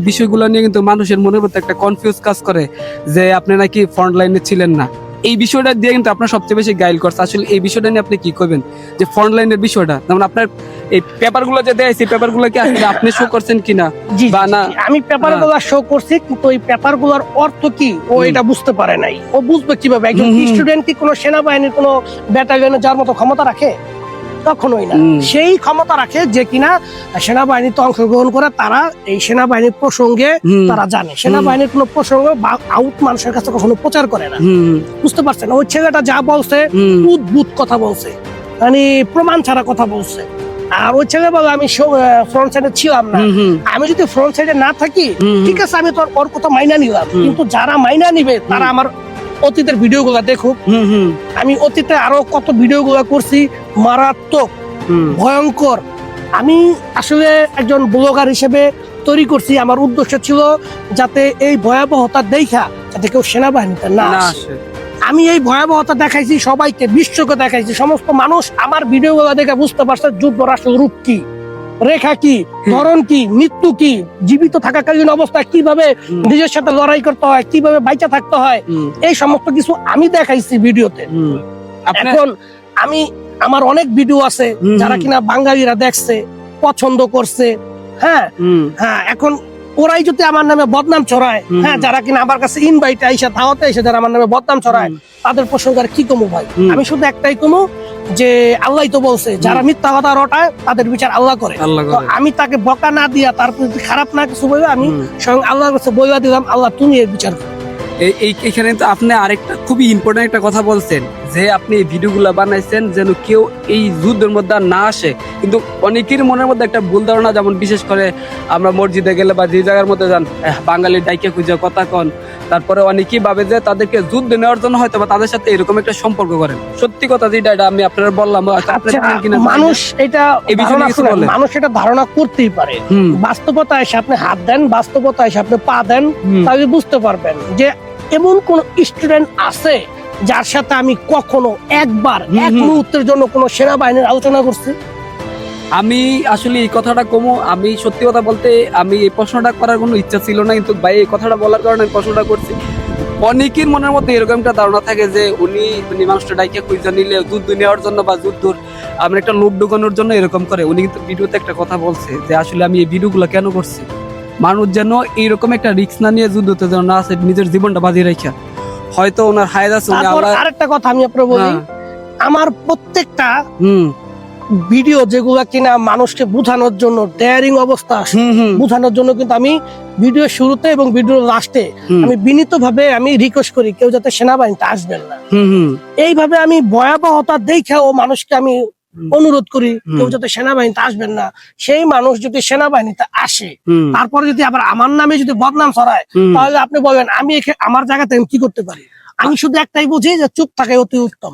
বিষয়গুলো নিয়ে কিন্তু মানুষের মনের মধ্যে একটা কনফিউজ কাজ করে যে আপনি নাকি ফ্রন্ট লাইনে ছিলেন না। এই বিষয়টা দিয়ে কিন্তু আপনার সবচেয়ে বেশি গাইল করছে। আসলে এই বিষয়টা নিয়ে আপনি কি করবেন, যে ফ্রন্ট লাইনের বিষয়টা, যেমন আপনার এই পেপারগুলো যে দেয়, সেই পেপারগুলো কি আসলে আপনি শো করছেন কিনা বা না? আমি পেপারগুলো শো করছি, কিন্তু ওই পেপারগুলোর অর্থ কি ও এটা বুঝতে পারে নাই। ও বুঝবে কিভাবে? একজন স্টুডেন্ট কি কোনো সেনাবাহিনীর কোনো ব্যাটালিয়নে যাওয়ার মতো ক্ষমতা রাখে? কখনোই না। সেই ক্ষমতা রাখে যে কিনা সেনাবাহিনীতে অংশগ্রহণ করে, তারা এই সেনাবাহিনীর প্রসঙ্গে তারা জানে। সেনাবাহিনীর কোনো প্রসঙ্গ বা আউট মানুষের কাছে কখনো প্রচার করে না। বুঝতে পারছেন? ওই ছেলেটা যা বলছে উদ্ভুত কথা বলছে, মানে প্রমাণ ছাড়া কথা বলছে। আর ওই ছেলে বলে আমি ফ্রন্ট সাইডে ছিলাম না। আমি যদি ফ্রন্ট সাইডে না থাকি, ঠিক আছে, আমি তোর ওর কথা মাইনা নিলাম, কিন্তু যারা মাইনা নিবে তারা আমার অতীতের ভিডিও গুলা দেখুক। আমি অতীতে আরো কত ভিডিও গুলা করছি, মারাত্মক ভয়ঙ্কর। আমি আসলে একজন ব্লগার হিসেবে তৈরি করছি, আমার উদ্দেশ্য ছিল যাতে এই ভয়াবহতা দেখা যাতে কেউ সেনাবাহিনীতে না আসে। আমি এই ভয়াবহতা দেখাইছি সবাইকে, বিশ্বকে দেখাইছি। সমস্ত মানুষ আমার ভিডিও গুলা দেখে বুঝতে পারছে যুদ্ধ রাষ্ট্র রূপ কি, রেখা কি, ধরন কি, মৃত্যু কি, জীবিত থাকাকালীন অবস্থায় কিভাবে নিজের সাথে লড়াই করতে হয়, কিভাবে বাইচা থাকতে হয়, এই সমস্ত কিছু আমি দেখাইছি ভিডিওতে। এখন আমার অনেক ভিডিও আছে যারা কিনা বাঙালিরা দেখছে, পছন্দ করছে। হ্যাঁ, এখন ওরাই যদি আমার নামে বদনাম ছড়ায়, হ্যাঁ, যারা কিনা আমার কাছে ইনভাইট আইসা দাওয়াতে এসে যারা আমার নামে বদনাম ছড়ায়, তাদের প্রসঙ্গে আর কি কমু ভাই? আমি শুধু একটাই কমু যে আল্লাহই তো বলছে যারা মিথ্যা কথা রটায় তাদের বিচার আল্লাহ করে। আমি তাকে বকা না দিয়া, তার প্রতি খারাপ না কিছু বলে আমি স্বয়ং আল্লাহর কাছে বইলা দিলাম, আল্লাহ তুমি এর বিচার করো। এইখানে তো আপনি আরেকটা খুবই ইম্পর্টেন্ট একটা কথা বলছেন, যে আপনি এই ভিডিওগুলো বানাইছেন যেন কেউ এই যুদ্ধের মধ্যে না আসে। কিন্তু অনেকের মনের মধ্যে একটা ভুল ধারণা, যেমন বিশেষ করে আমরা মসজিদে গেলে বা যে জায়গার মধ্যে যান, বাঙালি ডাইকে খুঁজে কথা কন, তারপরে অনেকেই ভাবে যে তাদেরকে যুদ্ধ নেওয়ার জন্য হয়তো বা তাদের সাথে এরকম একটা সম্পর্ক করেন। সত্যি কথা যেটা, এটা আমি আপনার বললাম, মানুষ এটা ধারণা করতেই পারে। বাস্তবতা এসে আপনি হাত দেন, বাস্তবতা এসে আপনি পা দেন, তাহলে বুঝতে পারবেন যে এমন কোন স্টুডেন্ট আছে যার সাথে আমি কখনো একবার এক মুহূর্তের জন্য কোন সেনাবাহিনীর আলোচনা করছি। আমি আসলে এই কথাটা কমো, আমি সত্যি কথা বলতে আমি এই প্রশ্নটা করার কোনো ইচ্ছা ছিল না, কিন্তু ভাই এই কথাটা বলার কারণে আমি প্রশ্নটা করছি। অনেকের মনের মধ্যে এরকম একটা ধারণা থাকে যে উনি মানুষটা ডাইকে খুঁজে নিলে যুদ্ধ নেওয়ার জন্য বা যুদ্ধর আমরা একটা লোভ ঢুকানোর জন্য এরকম করে। উনি কিন্তু ভিডিওতে একটা কথা বলছে যে আসলে আমি এই ভিডিওগুলো কেন করছি, মানুষ যেন এইরকম একটা রিস্ক না নিয়ে যুদ্ধতে যেন না আসে, নিজের জীবনটা বাজি রাখা। হয়তো ওনার হায়াত আছে। আরেকটা কথা আমি আপনার বলি, আমার প্রত্যেকটা ভিডিও যেগুলা কিনা মানুষকে বুঝানোর জন্য, ডেয়ারিং অবস্থা বুঝানোর জন্য, কিন্তু আমি ভিডিও শুরুতে এবং ভিডিও লাস্টে আমি বিনীত ভাবে আমি রিকোয়েস্ট করি কেউ যাতে সেনাবাহিনীতে আসবেন না। এইভাবে আমি ভয়াবহতা দেখে ও মানুষকে আমি অনুরোধ করি কেউ যাতে সেনাবাহিনীতে আসবেন না। সেই মানুষ যদি সেনাবাহিনীতে আসে, তারপরে যদি আবার আমার নামে যদি বদনাম ছড়ায়, তাহলে আপনি বলবেন আমি আমার জায়গাতে কি করতে পারি? আমি শুধু একটাই বুঝি যে চুপ থাকাই অতি উত্তম।